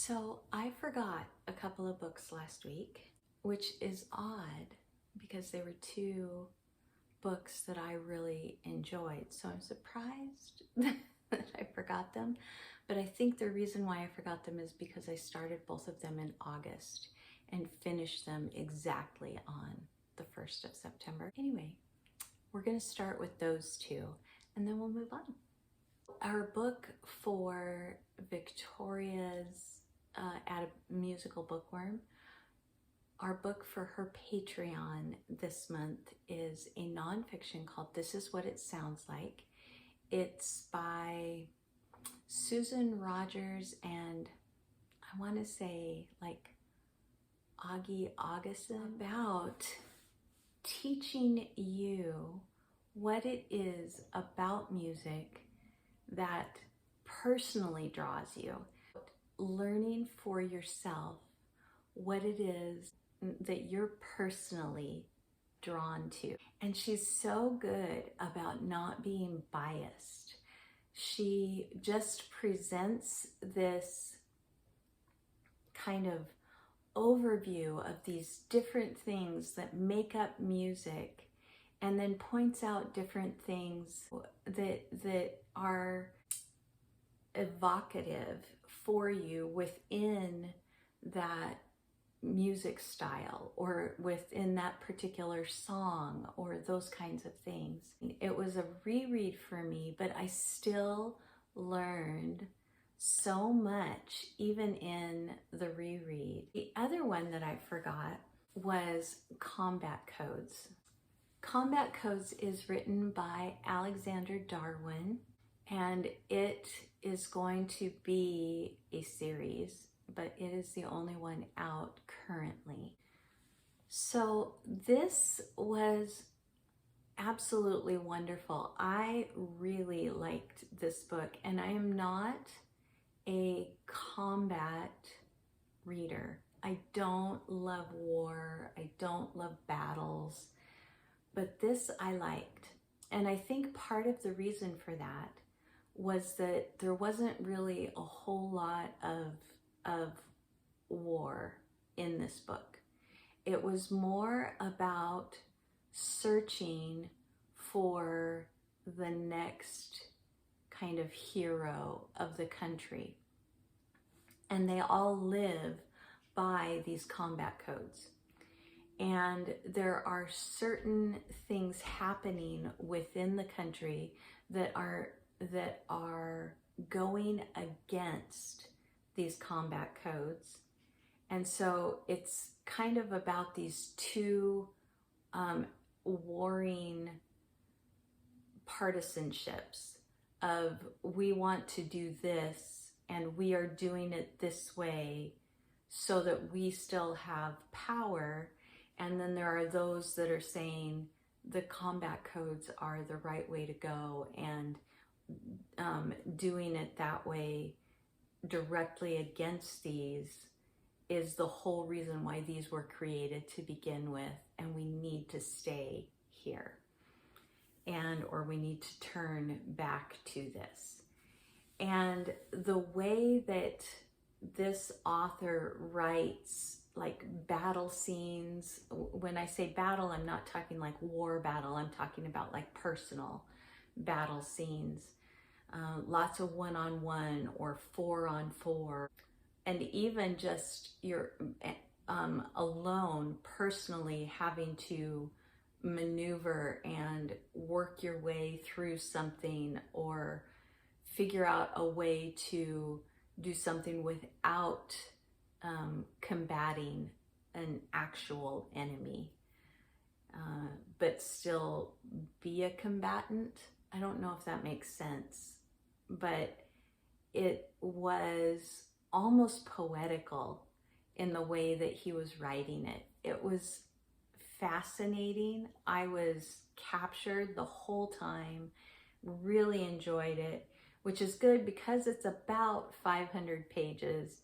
So I forgot a couple of books last week, which is odd because they were two books that I really enjoyed. So I'm surprised that I forgot them. But I think the reason why I forgot them is because I started both of them in August and finished them exactly on the 1st of September. Anyway, we're going to start with those two and then we'll move on. Our book for Victoria's at a musical bookworm, our book for her Patreon this month is a nonfiction called This Is What It Sounds Like. It's by Susan Rogers and I want to say like Ogas, about teaching you what it is about music that personally draws you, learning for yourself what it is that you're personally drawn to. And she's so good about not being biased. She just presents this kind of overview of these different things that make up music, and then points out different things that are evocative for you within that music style or within that particular song or those kinds of things. It was a reread for me, but I still learned so much even in the reread. The other one that I forgot was Combat Codes. Combat Codes is written by Alexander Darwin, and it is going to be a series, but it is the only one out currently. So this was absolutely wonderful. I really liked this book, and I am not a combat reader. I don't love war. I don't love battles. But this I liked. And I think part of the reason for that was that there wasn't really a whole lot of war in this book. It was more about searching for the next kind of hero of the country. And they all live by these combat codes. And there are certain things happening within the country that are going against these combat codes. And so it's kind of about these two warring partisanships of we want to do this and we are doing it this way so that we still have power. And then there are those that are saying the combat codes are the right way to go, and doing it that way directly against these is the whole reason why these were created to begin with, and we need to stay here, or we need to turn back to this. And the way that this author writes like battle scenes, when I say battle, I'm not talking like war battle, I'm talking about like personal battle scenes, lots of one-on-one or four-on-four, and even just you're alone personally having to maneuver and work your way through something or figure out a way to do something without combating an actual enemy, but still be a combatant. I don't know if that makes sense, but it was almost poetical in the way that he was writing it. It was fascinating. I was captured the whole time, really enjoyed it, which is good because it's about 500 pages,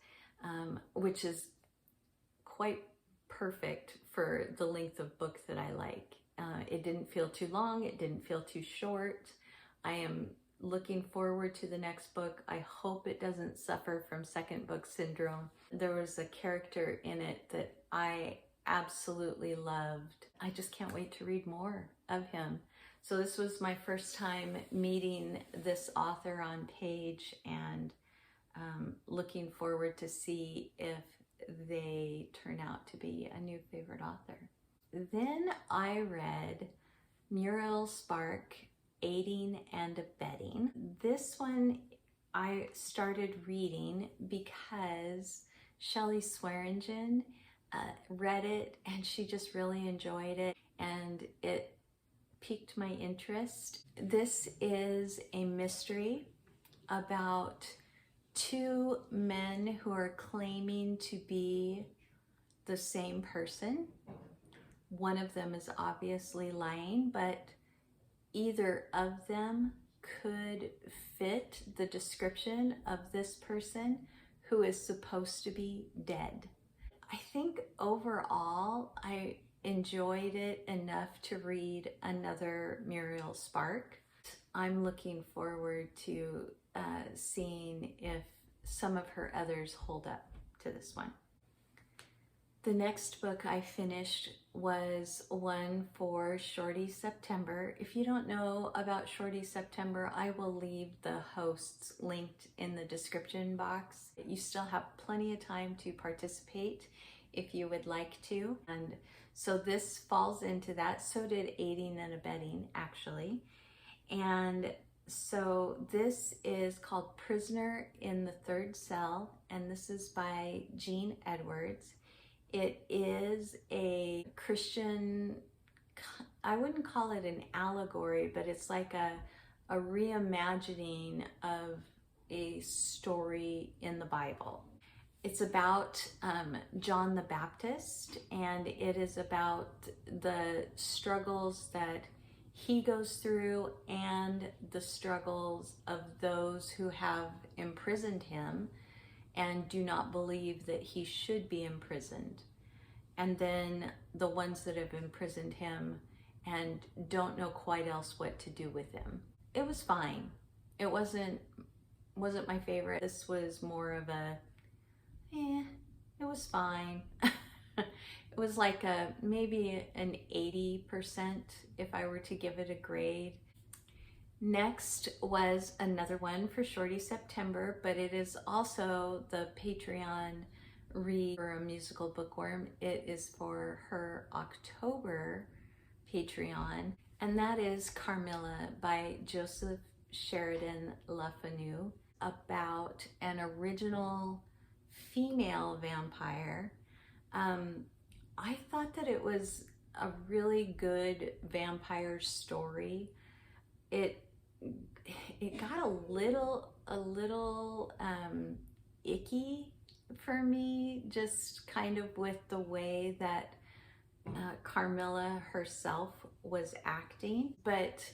which is quite perfect for the length of book that I like. It didn't feel too long. It didn't feel too short. I am looking forward to the next book. I hope it doesn't suffer from second book syndrome. There was a character in it that I absolutely loved. I just can't wait to read more of him. So this was my first time meeting this author on page, and looking forward to see if they turn out to be a new favorite author. Then I read Muriel Spark, Aiding and Abetting. This one I started reading because Shelley Swearingen read it and she just really enjoyed it, and it piqued my interest. This is a mystery about two men who are claiming to be the same person. One of them is obviously lying, but either of them could fit the description of this person who is supposed to be dead. I think overall I enjoyed it enough to read another Muriel Spark. I'm looking forward to seeing if some of her others hold up to this one. The next book I finished was one for Shorty September. If you don't know about Shorty September, I will leave the hosts linked in the description box. You still have plenty of time to participate if you would like to. And so this falls into that. So did Aiding and Abetting, actually. And so this is called Prisoner in the Third Cell, and this is by Jean Edwards. It is a Christian, I wouldn't call it an allegory, but it's like a reimagining of a story in the Bible. It's about John the Baptist, and it is about the struggles that he goes through and the struggles of those who have imprisoned him and do not believe that he should be imprisoned. And then the ones that have imprisoned him and don't know quite else what to do with him. It was fine. It wasn't my favorite. This was more of a, it was fine. It was like maybe an 80% if I were to give it a grade. Next was another one for Shorty September, but it is also the Patreon read for a musical bookworm. It is for her October Patreon, and that is Carmilla by Joseph Sheridan LeFanu, about an original female vampire. I thought that it was a really good vampire story. It got a little icky for me, just kind of with the way that Carmilla herself was acting. But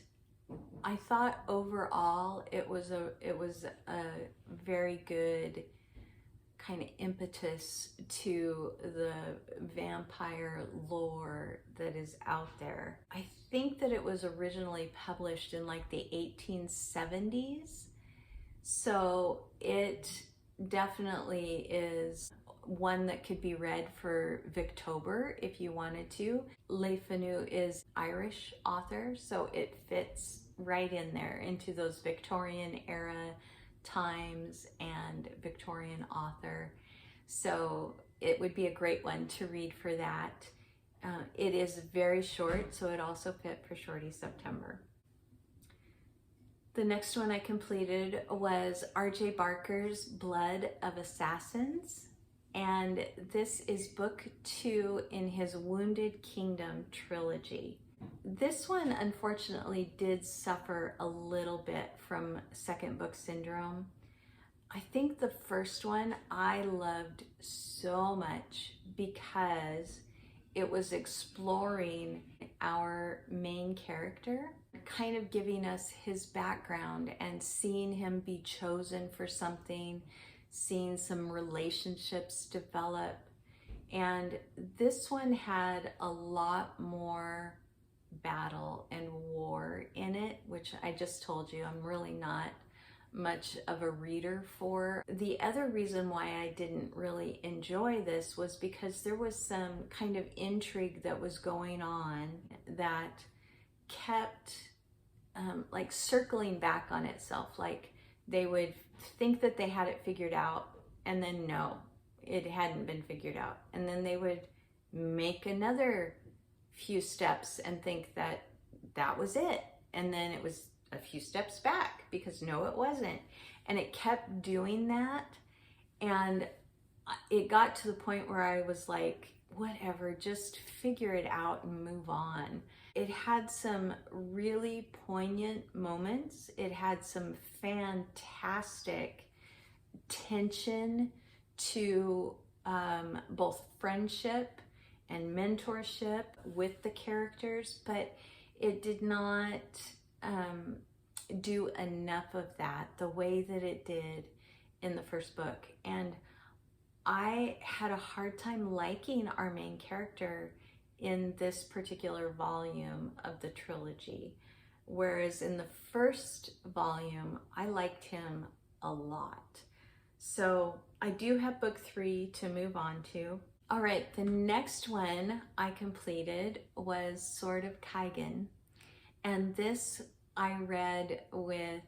I thought overall it was a very good kind of impetus to the vampire lore that is out there. I think that it was originally published in like the 1870s, so it definitely is one that could be read for Victober if you wanted to. LeFanu is Irish author, so it fits right in there into those Victorian era times and Victorian author. So it would be a great one to read for that. It is very short, so it also fit for Shorty September. The next one I completed was R.J. Barker's Blood of Assassins, and this is book 2 in his Wounded Kingdom trilogy. This one unfortunately did suffer a little bit from second book syndrome. I think the first one I loved so much because it was exploring our main character, kind of giving us his background and seeing him be chosen for something, seeing some relationships develop. And this one had a lot more battle and war in it, which I just told you I'm really not much of a reader for. The other reason why I didn't really enjoy this was because there was some kind of intrigue that was going on that kept like circling back on itself. Like they would think that they had it figured out, and then no, it hadn't been figured out. And then they would make another few steps and think that that was it. And then it was a few steps back because no, it wasn't. And it kept doing that. And it got to the point where I was like, whatever, just figure it out and move on. It had some really poignant moments. It had some fantastic tension to both friendship and mentorship with the characters, but it did not do enough of that the way that it did in the first book. And I had a hard time liking our main character in this particular volume of the trilogy, whereas in the first volume I liked him a lot. So I do have book 3 to move on to. All right, the next one I completed was Sword of Kaigen, and this I read with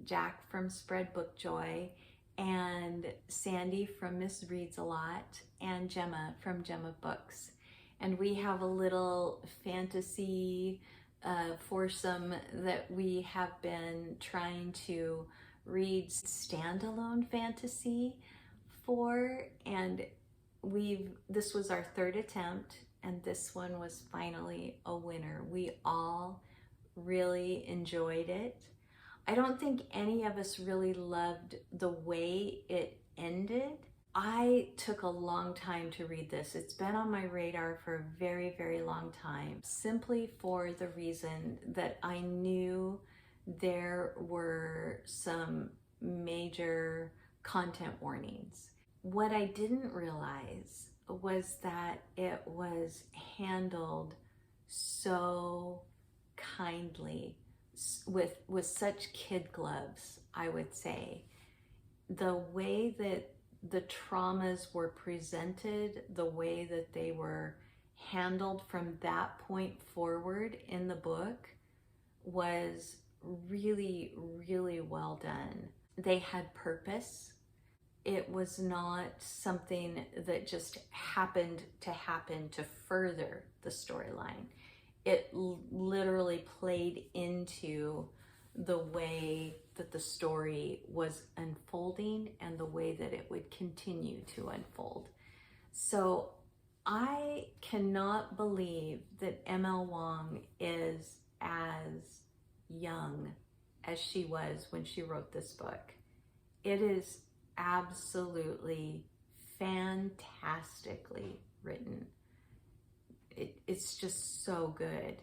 Jack from Spread Book Joy and Sandy from Miss Reads a Lot and Gemma from Gemma Books. And we have a little fantasy foursome that we have been trying to read standalone fantasy for, and this was our 3rd attempt, and this one was finally a winner. We all really enjoyed it. I don't think any of us really loved the way it ended. I took a long time to read this. It's been on my radar for a very, very long time, simply for the reason that I knew there were some major content warnings. What I didn't realize was that it was handled so kindly, with such kid gloves, I would say. The way that the traumas were presented, the way that they were handled from that point forward in the book was really, really well done. They had purpose. It was not something that just happened to further the storyline. It literally played into the way that the story was unfolding and the way that it would continue to unfold. So I cannot believe that M.L. Wang is as young as she was when she wrote this book. It is absolutely fantastically written. It's just so good.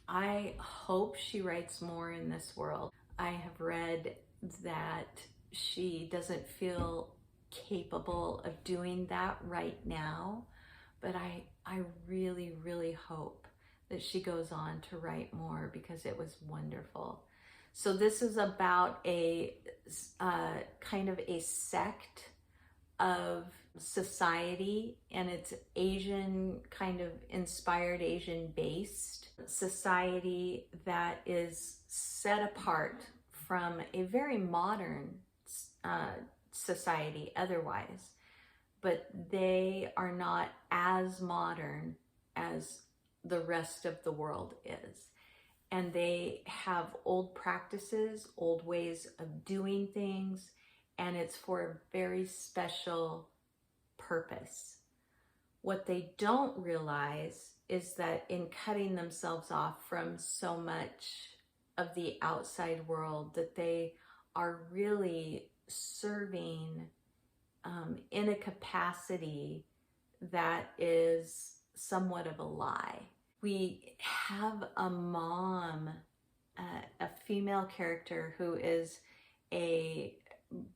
I hope she writes more in this world. I have read that she doesn't feel capable of doing that right now, but I really, really hope that she goes on to write more because it was wonderful. So this is about a kind of a sect of society, and it's Asian, kind of inspired, Asian based society that is set apart from a very modern society otherwise, but they are not as modern as the rest of the world is. And they have old practices, old ways of doing things, and it's for a very special purpose. What they don't realize is that in cutting themselves off from so much of the outside world, that they are really serving in a capacity that is somewhat of a lie. We have a mom, a female character who is a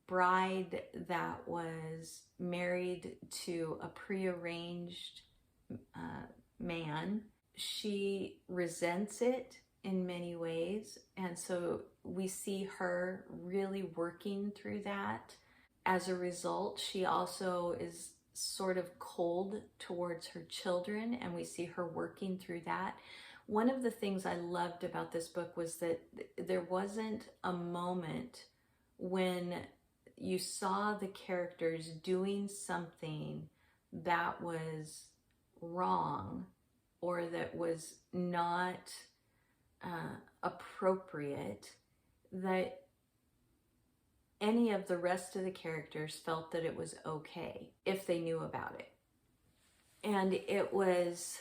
bride that was married to a prearranged man. she resents it in many ways. And so we see her really working through that. As a result, she also is sort of cold towards her children, and we see her working through that. One of the things I loved about this book was that there wasn't a moment when you saw the characters doing something that was wrong or that was not appropriate, that any of the rest of the characters felt that it was okay if they knew about it. And it was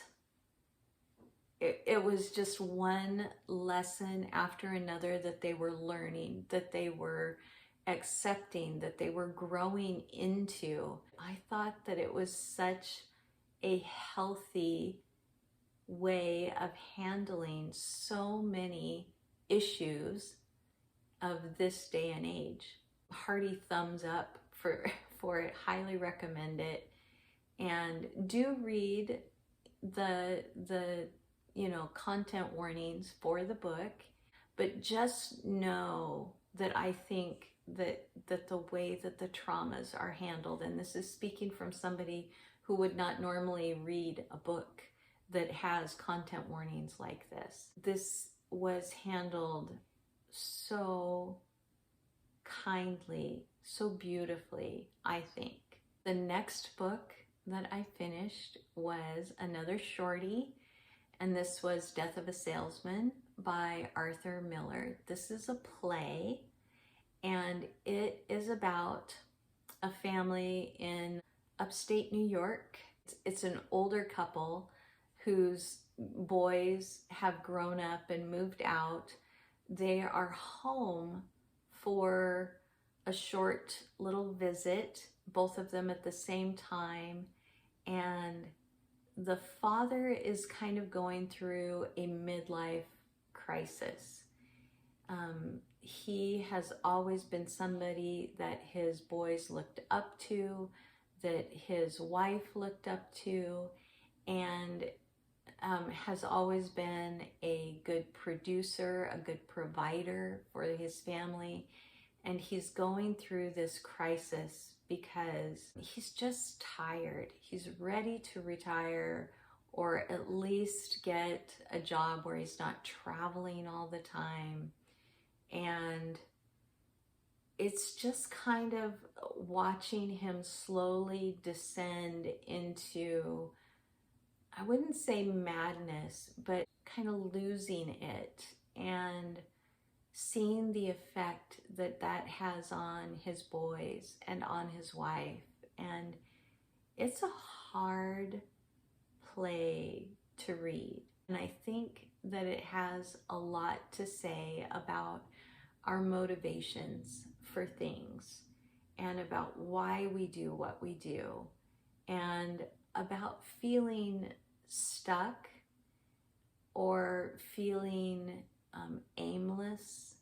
just one lesson after another that they were learning, that they were accepting, that they were growing into. I thought that it was such a healthy way of handling so many issues of this day and age. Hearty thumbs up for it. Highly recommend it. And do read the content warnings for the book, but just know that I think that the way that the traumas are handled, and this is speaking from somebody who would not normally read a book that has content warnings like this was handled so kindly, so beautifully, I think. The next book that I finished was another shorty, and this was Death of a Salesman by Arthur Miller. This is a play, and it is about a family in upstate New York. It's an older couple whose boys have grown up and moved out. They are home for a short little visit, both of them at the same time, and the father is kind of going through a midlife crisis. He has always been somebody that his boys looked up to, that his wife looked up to, and has always been a good producer, a good provider for his family. And he's going through this crisis because he's just tired. He's ready to retire, or at least get a job where he's not traveling all the time. And it's just kind of watching him slowly descend into, I wouldn't say madness, but kind of losing it, and seeing the effect that that has on his boys and on his wife. And it's a hard play to read. And I think that it has a lot to say about our motivations for things, and about why we do what we do, and about feeling stuck or feeling aimless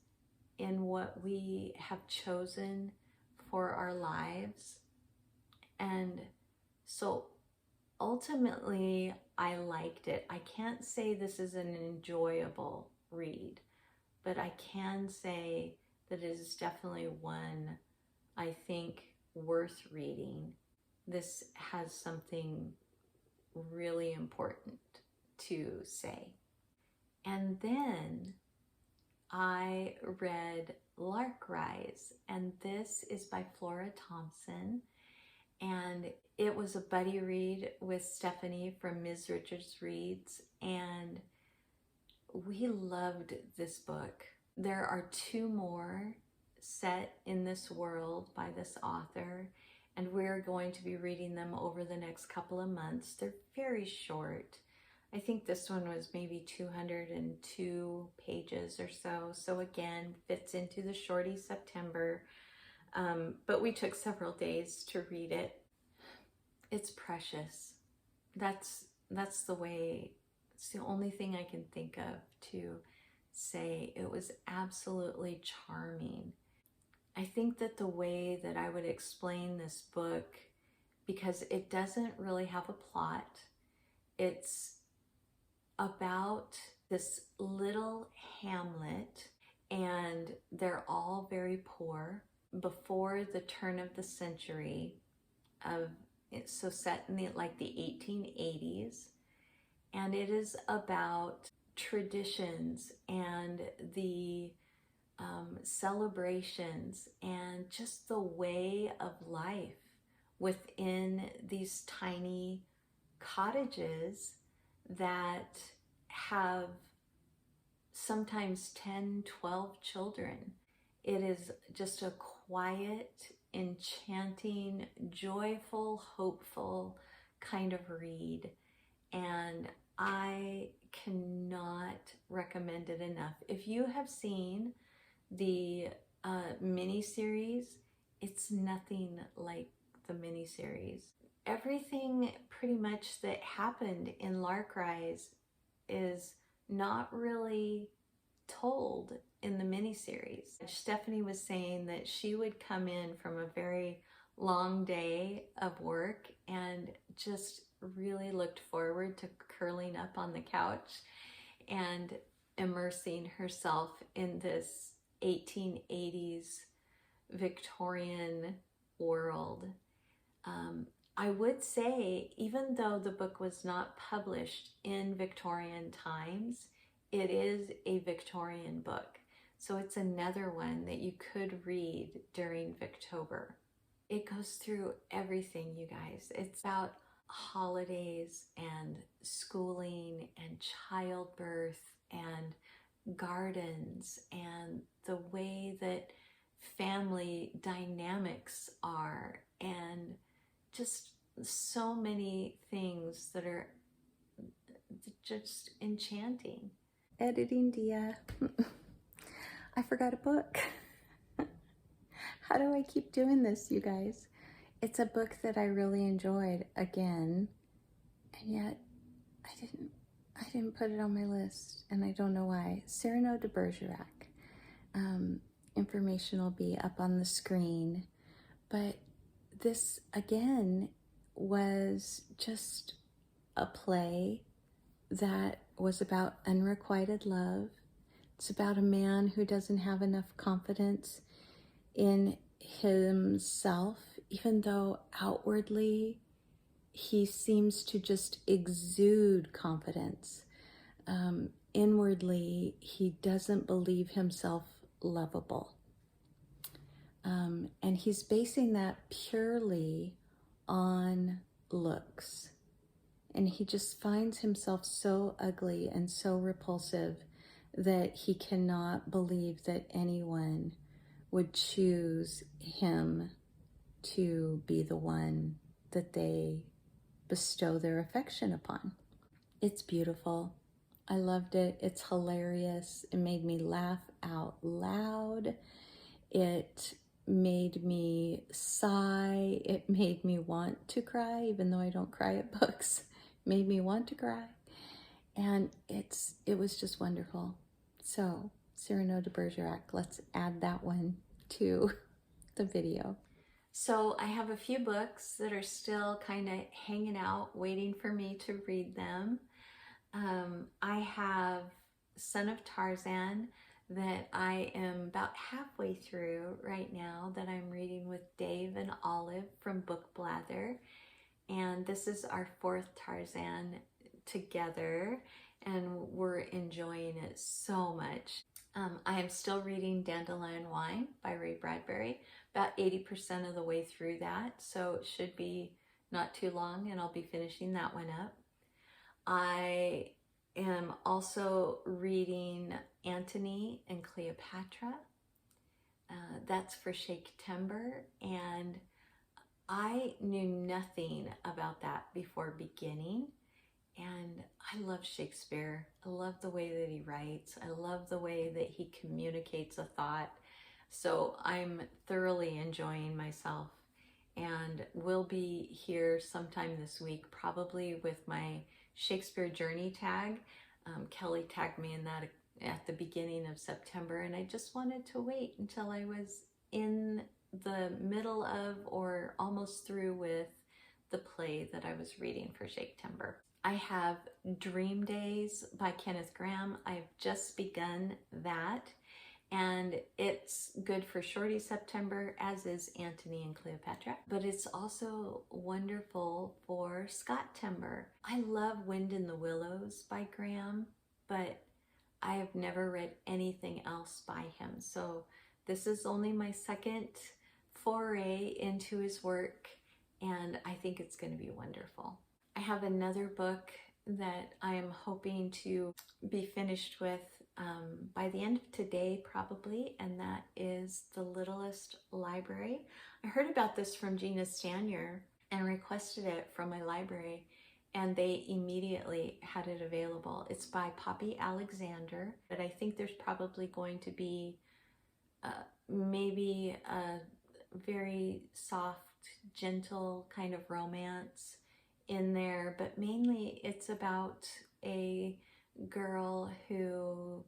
in what we have chosen for our lives. And so ultimately, I liked it. I can't say this is an enjoyable read, but I can say that it is definitely one I think worth reading. This has something really important to say. And then I read Lark Rise, and this is by Flora Thompson, and it was a buddy read with Stephanie from Ms. Richards Reads, and we loved this book. There are 2 more set in this world by this author, and we're going to be reading them over the next couple of months. They're very short. I think this one was maybe 202 pages or so. So again, fits into the shorty September. But we took several days to read it. It's precious. That's the way, it's the only thing I can think of to say. It was absolutely charming. I think that the way that I would explain this book, because it doesn't really have a plot, it's about this little hamlet, and they're all very poor before the turn of the century of so set in the 1880s, and it is about traditions and the celebrations and just the way of life within these tiny cottages that have sometimes 10, 12 children. It is just a quiet, enchanting, joyful, hopeful kind of read, and I cannot recommend it enough. If you have seen the mini-series, it's nothing like the mini-series. Everything pretty much that happened in Lark Rise is not really told in the mini-series. Stephanie was saying that she would come in from a very long day of work and just really looked forward to curling up on the couch and immersing herself in this 1880s Victorian world. I would say, even though the book was not published in Victorian times, it is a Victorian book. So it's another one that you could read during Victober. It goes through everything, you guys. It's about holidays and schooling and childbirth and gardens and the way that family dynamics are, and just so many things that are just enchanting. Editing Dia. I forgot a book. How do I keep doing this, you guys? It's a book that I really enjoyed again, and yet I didn't put it on my list, and I don't know why. Cyrano de Bergerac. Information will be up on the screen, but this again was just a play that was about unrequited love. It's about a man who doesn't have enough confidence in himself, even though outwardly he seems to just exude confidence. Inwardly, he doesn't believe himself lovable. And he's basing that purely on looks. And he just finds himself so ugly and so repulsive that he cannot believe that anyone would choose him to be the one that they bestow their affection upon. It's beautiful. I loved it. It's hilarious. It made me laugh out loud. It made me sigh. It made me want to cry, even though I don't cry at books. It made me want to cry. And it was just wonderful. So, Cyrano de Bergerac, let's add that one to the video. So I have a few books that are still kind of hanging out, waiting for me to read them. I have Son of Tarzan that I am about halfway through right now, that I'm reading with Dave and Olive from Book Blather. And this is our fourth Tarzan together, and we're enjoying it so much. I am still reading Dandelion Wine by Ray Bradbury, about 80% of the way through that, so it should be not too long and I'll be finishing that one up. I am also reading Antony and Cleopatra. That's for Shakespeare, and I knew nothing about that before beginning. And I love Shakespeare. I love the way that he writes. I love the way that he communicates a thought. So I'm thoroughly enjoying myself, and will be here sometime this week, probably with my Shakespeare Journey tag. Kelly tagged me in that at the beginning of September, and I just wanted to wait until I was in the middle of or almost through with the play that I was reading for Shakespeare. I have Dream Days by Kenneth Grahame. I've just begun that, and it's good for shorty September, as is Antony and Cleopatra, but it's also wonderful for Scott-tember. I love Wind in the Willows by Grahame, but I have never read anything else by him. So this is only my second foray into his work, and I think it's going to be wonderful. I have another book that I am hoping to be finished with by the end of today probably, and that is The Littlest Library. I heard about this from Gina Stanier and requested it from my library, and they immediately had it available. It's by Poppy Alexander, but I think there's probably going to be maybe a very soft, gentle kind of romance in there, but mainly it's about a girl who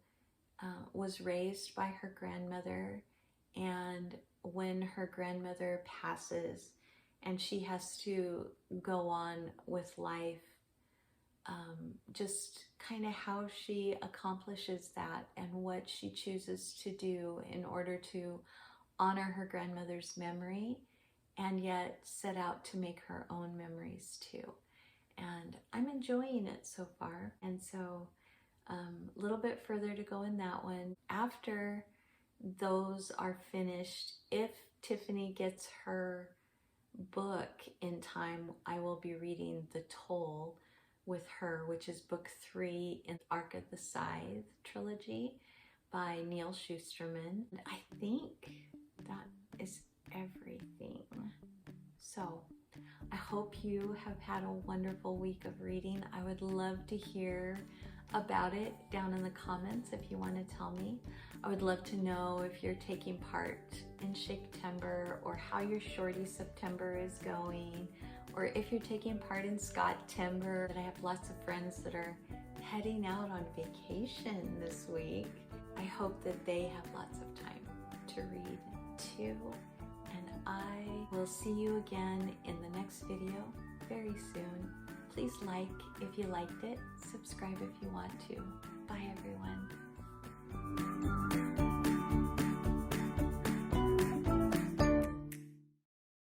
was raised by her grandmother, and when her grandmother passes and she has to go on with life, just kind of how she accomplishes that and what she chooses to do in order to honor her grandmother's memory and yet set out to make her own memories too. And I'm enjoying it so far. And so a little bit further to go in that one. After those are finished, if Tiffany gets her book in time, I will be reading The Toll with her, which is book 3 in Arc of the Scythe trilogy by Neal Shusterman. And I think that is everything. So I hope you have had a wonderful week of reading. I would love to hear about it down in the comments if you want to tell me. I would love to know if you're taking part in Shakespeare, or how your shorty September is going, or if you're taking part in Scott-tember. I have lots of friends that are heading out on vacation this week. I hope that they have lots of time to read too. And I will see you again in the next video very soon. Please like if you liked it, subscribe if you want to. Bye everyone.